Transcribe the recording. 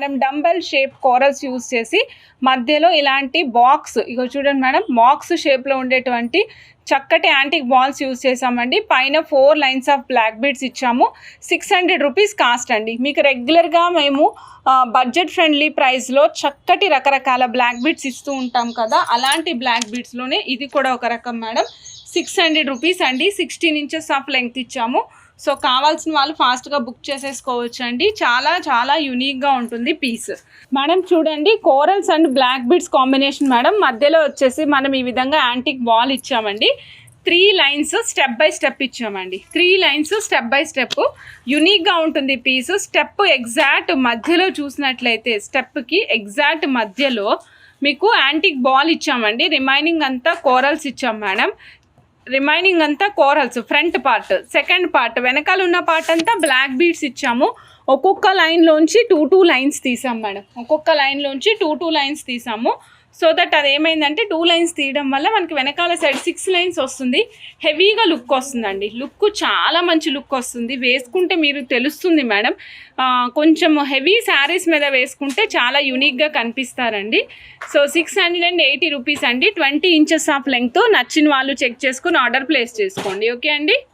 మనం dumbbell shape corals use చేసి మధ్యలో ఇలాంటి బాక్స్ ఇగో చూడండి మేడం, బాక్స్ షేప్లో ఉండేటువంటి చక్కటి యాంటిక్ బాల్స్ యూజ్ చేసామండి. పైన 4 లైన్స్ ఆఫ్ బ్లాక్ బీడ్స్ ఇచ్చాము. 600 రూపీస్ కాస్ట్ అండి. మీకు రెగ్యులర్గా మేము బడ్జెట్ ఫ్రెండ్లీ ప్రైస్లో చక్కటి రకరకాల బ్లాక్ బీడ్స్ ఇస్తూ ఉంటాం కదా, అలాంటి బ్లాక్ బీడ్స్లోనే ఇది కూడా ఒక రకం మేడం. 600 రూపీస్ అండి. 16 ఇంచెస్ ఆఫ్ లెంగ్త్ ఇచ్చాము. సో కావాల్సిన వాళ్ళు ఫాస్ట్గా బుక్ చేసేసుకోవచ్చు అండి. చాలా చాలా యూనిక్గా ఉంటుంది పీస్. మేడం చూడండి, corals and black beads combination madam. మధ్యలో వచ్చేసి మనం ఈ విధంగా యాంటిక్ బాల్ ఇచ్చామండి. 3 లైన్స్ స్టెప్ బై స్టెప్ ఇచ్చామండి. 3 లైన్స్ స్టెప్ బై స్టెప్ యూనిక్గా ఉంటుంది పీస్. స్టెప్ ఎగ్జాక్ట్ మధ్యలో చూసినట్లయితే స్టెప్కి ఎగ్జాక్ట్ మధ్యలో మీకు యాంటిక్ బాల్ ఇచ్చామండి. రిమైనింగ్ అంతా కోరల్స్ ఇచ్చాం మేడం. రిమైనింగ్ అంతా corals. Front part, second part, వెనకాల ఉన్న పార్ట్ అంతా బ్లాక్ బీడ్స్ ఇచ్చాము. ఒక్కొక్క లైన్లోంచి 2 లైన్స్ తీసాం మేడం. ఒక్కొక్క లైన్లోంచి 2 లైన్స్ తీసాము. సో దట్ అది ఏమైందంటే 2 లైన్స్ తీయడం వల్ల మనకి వెనకాల సైడ్ 6 లైన్స్ వస్తుంది. హెవీగా లుక్ వస్తుందండి. లుక్ చాలా మంచి లుక్ వస్తుంది. వేసుకుంటే మీరు తెలుస్తుంది మేడం. కొంచెం హెవీ శారీస్ మీద వేసుకుంటే చాలా యూనిక్గా కనిపిస్తారండి. సో 680 రూపీస్ అండి. 20 ఇంచెస్ ఆఫ్ లెంగ్త్. నచ్చిన వాళ్ళు చెక్ చేసుకుని ఆర్డర్ ప్లేస్ చేసుకోండి. ఓకే అండి.